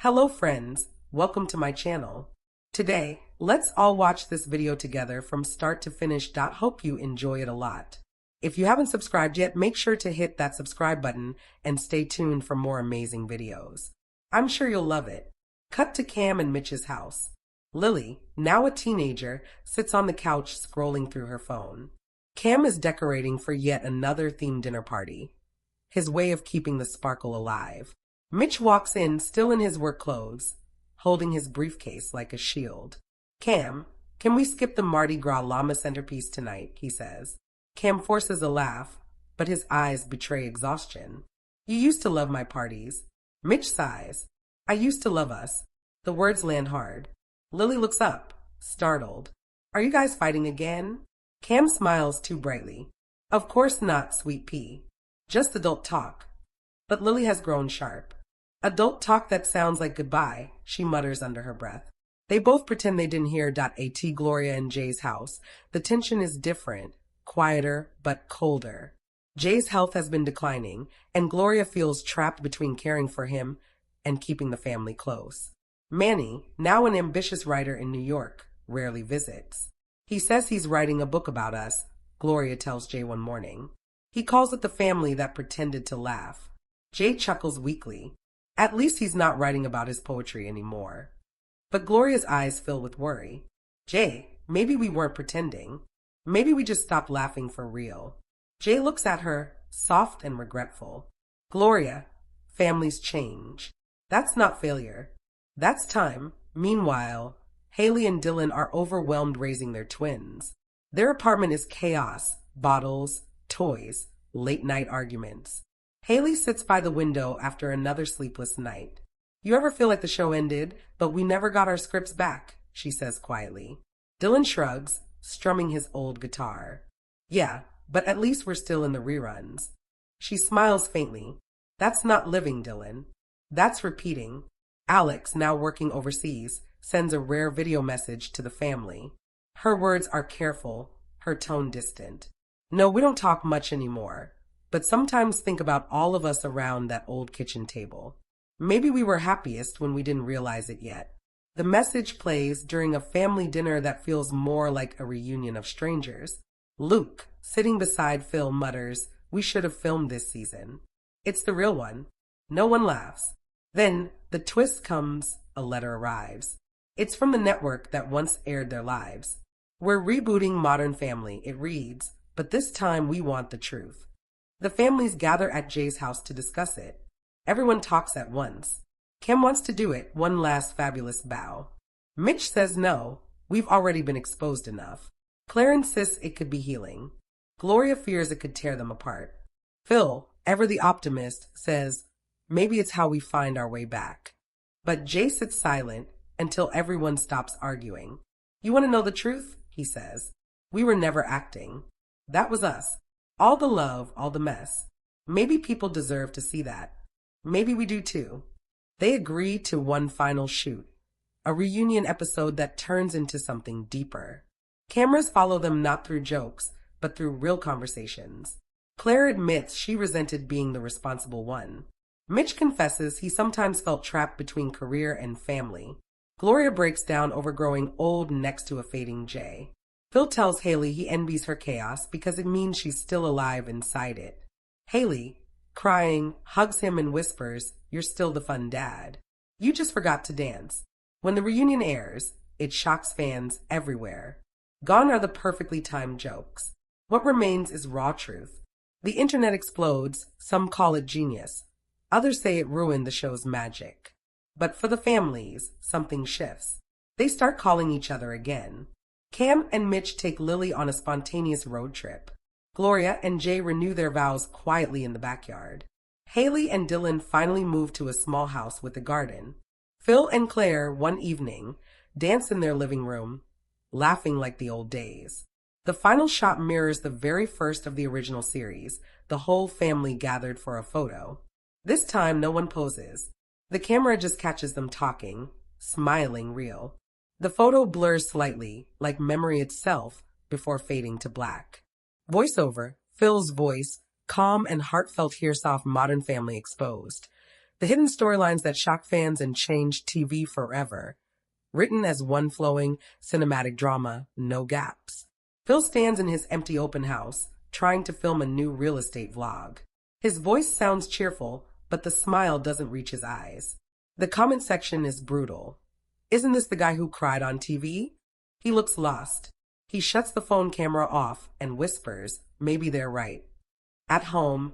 Hello friends, welcome to my channel. Today, let's all watch this video together from start to finish. Hope you enjoy it a lot. If you haven't subscribed yet, make sure to hit that subscribe button and stay tuned for more amazing videos. I'm sure you'll love it. Cut to Cam and Mitch's house. Lily, now a teenager, sits on the couch scrolling through her phone. Cam is decorating for yet another themed dinner party, his way of keeping the sparkle alive. Mitch walks in, still in his work clothes, holding his briefcase like a shield. Cam, can we skip the Mardi Gras llama centerpiece tonight? He says. Cam forces a laugh, but his eyes betray exhaustion. You used to love my parties. Mitch sighs. I used to love us. The words land hard. Lily looks up, startled. Are you guys fighting again? Cam smiles too brightly. Of course not, sweet pea. Just adult talk. But Lily has grown sharp. Adult talk that sounds like goodbye, she mutters under her breath. They both pretend they didn't hear. At Gloria and Jay's house, the tension is different, quieter but colder. Jay's health has been declining, and Gloria feels trapped between caring for him and keeping the family close. Manny, now an ambitious writer in New York, rarely visits. He says he's writing a book about us, Gloria tells Jay one morning. He calls it The Family That Pretended to Laugh. Jay chuckles weakly. At least he's not writing about his poetry anymore. But Gloria's eyes fill with worry. Jay, maybe we weren't pretending. Maybe we just stopped laughing for real. Jay looks at her, soft and regretful. Gloria, families change. That's not failure. That's time. Meanwhile, Haley and Dylan are overwhelmed raising their twins. Their apartment is chaos, bottles, toys, late-night arguments. Haley sits by the window after another sleepless night. You ever feel like the show ended, but we never got our scripts back? She says quietly. Dylan shrugs, strumming his old guitar. Yeah, but at least we're still in the reruns. She smiles faintly. That's not living, Dylan. That's repeating. Alex, now working overseas, sends a rare video message to the family. Her words are careful, her tone distant. No, we don't talk much anymore, but sometimes think about all of us around that old kitchen table. Maybe we were happiest when we didn't realize it yet. The message plays during a family dinner that feels more like a reunion of strangers. Luke, sitting beside Phil, mutters, "We should have filmed this season." It's the real one. No one laughs. Then, the twist comes, a letter arrives. It's from the network that once aired their lives. We're rebooting Modern Family, it reads, but this time we want the truth. The families gather at Jay's house to discuss it. Everyone talks at once. Kim wants to do it, one last fabulous bow. Mitch says no, we've already been exposed enough. Claire insists it could be healing. Gloria fears it could tear them apart. Phil, ever the optimist, says, maybe it's how we find our way back. But Jay sits silent until everyone stops arguing. You want to know the truth? He says. We were never acting. That was us. All the love, all the mess. Maybe people deserve to see that. Maybe we do too. They agree to one final shoot. A reunion episode that turns into something deeper. Cameras follow them not through jokes, but through real conversations. Claire admits she resented being the responsible one. Mitch confesses he sometimes felt trapped between career and family. Gloria breaks down over growing old next to a fading Jay. Phil tells Haley he envies her chaos because it means she's still alive inside it. Haley, crying, hugs him and whispers, "You're still the fun dad. You just forgot to dance." When the reunion airs, it shocks fans everywhere. Gone are the perfectly timed jokes. What remains is raw truth. The internet explodes, some call it genius. Others say it ruined the show's magic. But for the families, something shifts. They start calling each other again. Cam and Mitch take Lily on a spontaneous road trip. Gloria and Jay renew their vows quietly in the backyard. Haley and Dylan finally move to a small house with a garden. Phil and Claire, one evening, dance in their living room, laughing like the old days. The final shot mirrors the very first of the original series, the whole family gathered for a photo. This time, no one poses. The camera just catches them talking, smiling real. The photo blurs slightly, like memory itself, before fading to black. Voiceover, Phil's voice, calm and heartfelt, hears off Modern Family exposed. The hidden storylines that shock fans and changed TV forever. Written as one flowing cinematic drama, no gaps. Phil stands in his empty open house, trying to film a new real estate vlog. His voice sounds cheerful, but the smile doesn't reach his eyes. The comment section is brutal. Isn't this the guy who cried on TV? He looks lost. He shuts the phone camera off and whispers, maybe they're right. At home,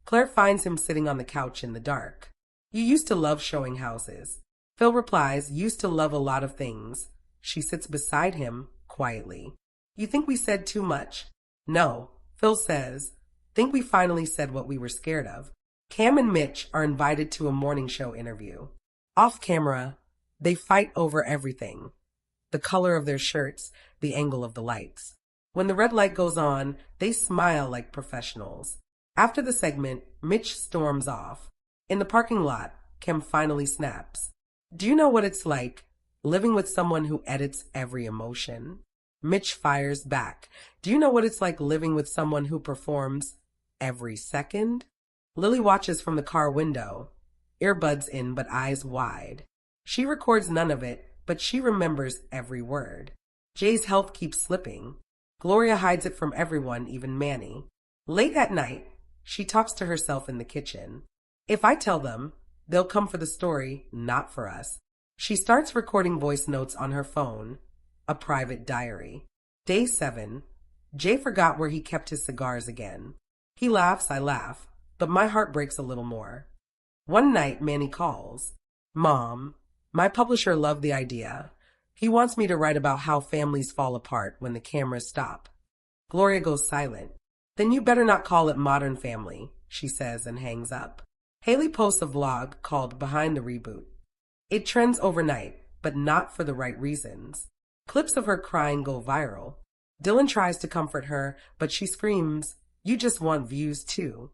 Claire finds him sitting on the couch in the dark. You used to love showing houses. Phil replies, used to love a lot of things. She sits beside him, quietly. You think we said too much? No, Phil says. Think we finally said what we were scared of. Cam and Mitch are invited to a morning show interview. Off camera, they fight over everything. The color of their shirts, the angle of the lights. When the red light goes on, they smile like professionals. After the segment, Mitch storms off. In the parking lot, Cam finally snaps. Do you know what it's like, living with someone who edits every emotion? Mitch fires back. Do you know what it's like living with someone who performs every second? Lily watches from the car window, earbuds in but eyes wide. She records none of it, but she remembers every word. Jay's health keeps slipping. Gloria hides it from everyone, even Manny. Late at night, she talks to herself in the kitchen. If I tell them, they'll come for the story, not for us. She starts recording voice notes on her phone, a private diary. Day 7. Jay forgot where he kept his cigars again. He laughs, I laugh, but my heart breaks a little more. One night, Manny calls. Mom, my publisher loved the idea. He wants me to write about how families fall apart when the cameras stop. Gloria goes silent. Then you better not call it Modern Family, she says and hangs up. Haley posts a vlog called Behind the Reboot. It trends overnight, but not for the right reasons. Clips of her crying go viral. Dylan tries to comfort her, but she screams, "You just want views too."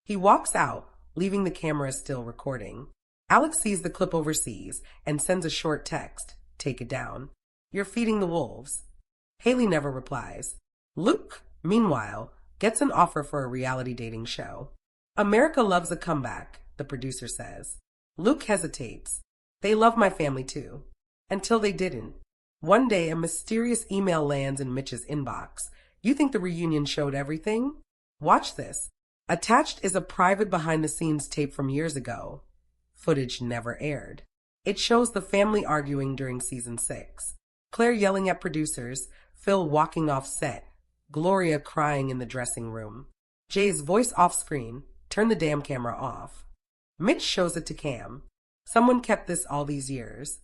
He walks out, leaving the camera still recording. Alex sees the clip overseas and sends a short text, "Take it down. You're feeding the wolves." Haley never replies. Luke, meanwhile, gets an offer for a reality dating show. America loves a comeback, the producer says. Luke hesitates. They love my family too. Until they didn't. One day, a mysterious email lands in Mitch's inbox. You think the reunion showed everything? Watch this. Attached is a private behind-the-scenes tape from years ago. Footage never aired. It shows the family arguing during season 6. Claire yelling at producers, Phil walking off set, Gloria crying in the dressing room. Jay's voice off-screen, turn the damn camera off. Mitch shows it to Cam. Someone kept this all these years.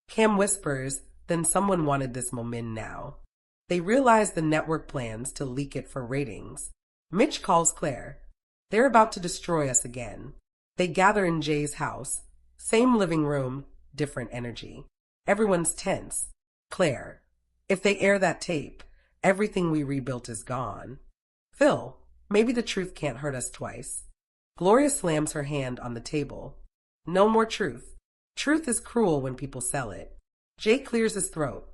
Cam whispers, then someone wanted this moment now. They realize the network plans to leak it for ratings. Mitch calls Claire. They're about to destroy us again. They gather in Jay's house. Same living room, different energy. Everyone's tense. Claire, if they air that tape, everything we rebuilt is gone. Phil, maybe the truth can't hurt us twice. Gloria slams her hand on the table. No more truth. Truth is cruel when people sell it. Jay clears his throat.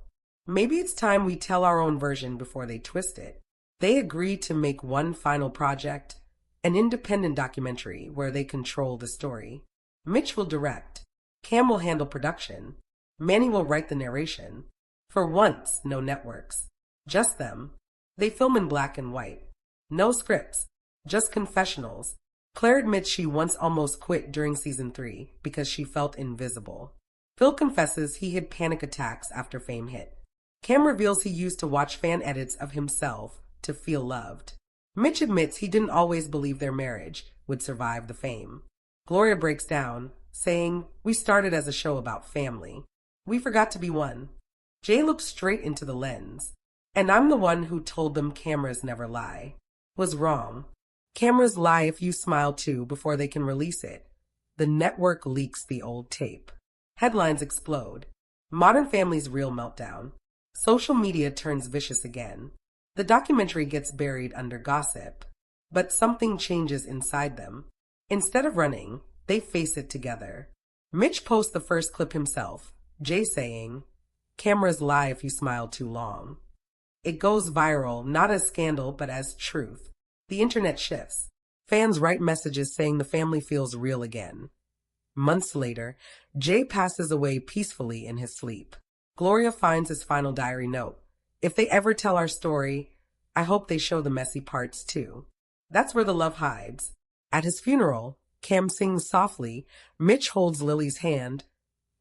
Maybe it's time we tell our own version before they twist it. They agree to make one final project, an independent documentary where they control the story. Mitch will direct. Cam will handle production. Manny will write the narration. For once, no networks. Just them. They film in black and white. No scripts. Just confessionals. Claire admits she once almost quit during season 3 because she felt invisible. Phil confesses he had panic attacks after Fame hit. Cam reveals he used to watch fan edits of himself to feel loved. Mitch admits he didn't always believe their marriage would survive the fame. Gloria breaks down, saying, "We started as a show about family. We forgot to be one." Jay looks straight into the lens. "And I'm the one who told them cameras never lie." Was wrong. Cameras lie if you smile too before they can release it. The network leaks the old tape. Headlines explode. Modern Family's real meltdown. Social media turns vicious again. The documentary gets buried under gossip. But something changes inside them. Instead of running, they face it together. Mitch posts the first clip himself, Jay saying, "Cameras lie if you smile too long." It goes viral, not as scandal, but as truth. The internet shifts. Fans write messages saying the family feels real again. Months later, Jay passes away peacefully in his sleep. Gloria finds his final diary note. If they ever tell our story, I hope they show the messy parts too. That's where the love hides. At his funeral, Cam sings softly, Mitch holds Lily's hand,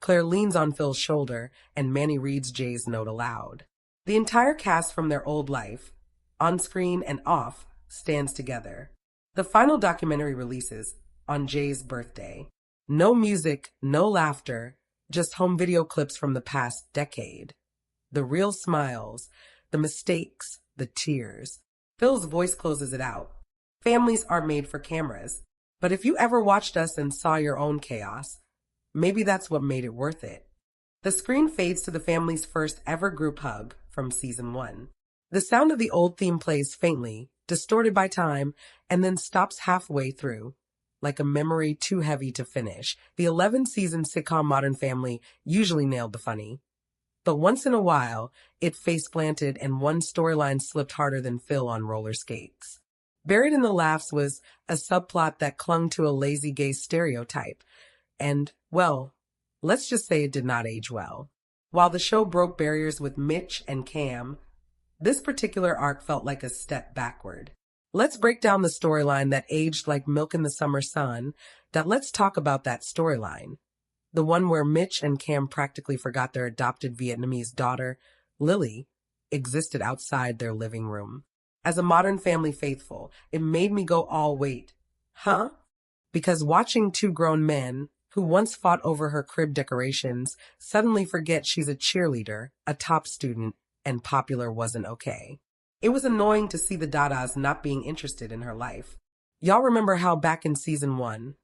Claire leans on Phil's shoulder, and Manny reads Jay's note aloud. The entire cast from their old life, on screen and off, stands together. The final documentary releases on Jay's birthday. No music, no laughter, just home video clips from the past decade. The real smiles, the mistakes, the tears. Phil's voice closes it out. Families are made for cameras, but if you ever watched us and saw your own chaos, maybe that's what made it worth it. The screen fades to the family's first ever group hug from season 1. The sound of the old theme plays faintly, distorted by time, and then stops halfway through, like a memory too heavy to finish. The 11-season sitcom Modern Family usually nailed the funny. But once in a while, it face-planted and one storyline slipped harder than Phil on roller skates. Buried in the laughs was a subplot that clung to a lazy gay stereotype. And, well, let's just say it did not age well. While the show broke barriers with Mitch and Cam, this particular arc felt like a step backward. Let's break down the storyline that aged like milk in the summer sun. Let's talk about that storyline. The one where Mitch and Cam practically forgot their adopted Vietnamese daughter, Lily, existed outside their living room. As a Modern Family faithful, it made me go all wait. Huh? Because watching two grown men, who once fought over her crib decorations, suddenly forget she's a cheerleader, a top student, and popular wasn't okay. It was annoying to see the Dadas not being interested in her life. Y'all remember how back in season 1,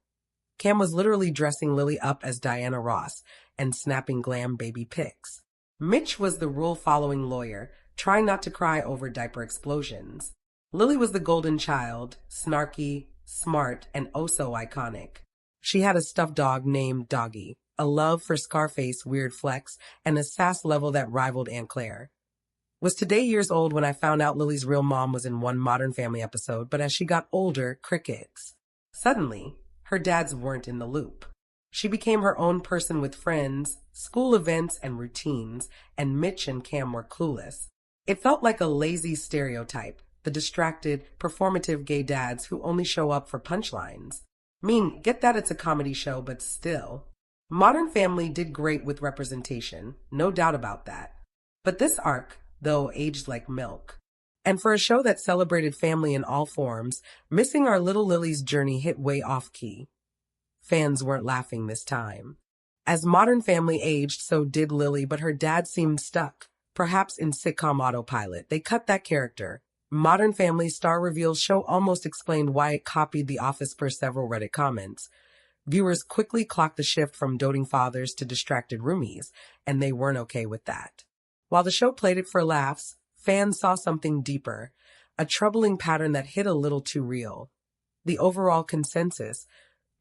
Cam was literally dressing Lily up as Diana Ross and snapping glam baby pics. Mitch was the rule-following lawyer, trying not to cry over diaper explosions. Lily was the golden child, snarky, smart, and oh so iconic. She had a stuffed dog named Doggy, a love for Scarface weird flex, and a sass level that rivaled Aunt Claire. Was today years old when I found out Lily's real mom was in one Modern Family episode, but as she got older, crickets. Suddenly, her dads weren't in the loop. She became her own person with friends, school events, and routines, and Mitch and Cam were clueless. It felt like a lazy stereotype, the distracted, performative gay dads who only show up for punchlines. Get that it's a comedy show, but still. Modern Family did great with representation, no doubt about that. But this arc, though, aged like milk. And for a show that celebrated family in all forms, missing our little Lily's journey hit way off-key. Fans weren't laughing this time. As Modern Family aged, so did Lily, but her dad seemed stuck, perhaps in sitcom autopilot. They cut that character. Modern Family star reveals show almost explained why it copied The Office per several Reddit comments. Viewers quickly clocked the shift from doting fathers to distracted roomies, and they weren't okay with that. While the show played it for laughs, fans saw something deeper, a troubling pattern that hit a little too real. The overall consensus,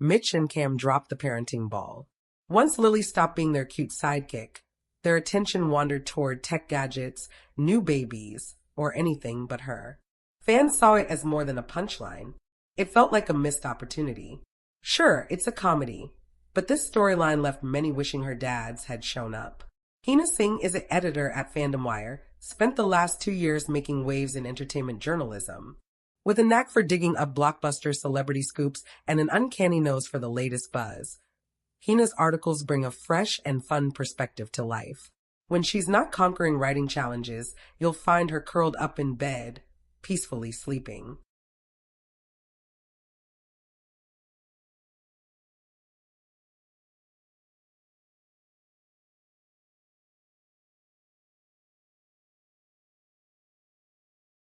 Mitch and Cam dropped the parenting ball. Once Lily stopped being their cute sidekick, their attention wandered toward tech gadgets, new babies, or anything but her. Fans saw it as more than a punchline. It felt like a missed opportunity. Sure, it's a comedy, but this storyline left many wishing her dads had shown up. Hina Singh is an editor at Fandom Wire, spent the last 2 years making waves in entertainment journalism. With a knack for digging up blockbuster celebrity scoops and an uncanny nose for the latest buzz, Hina's articles bring a fresh and fun perspective to life. When she's not conquering writing challenges, you'll find her curled up in bed, peacefully sleeping.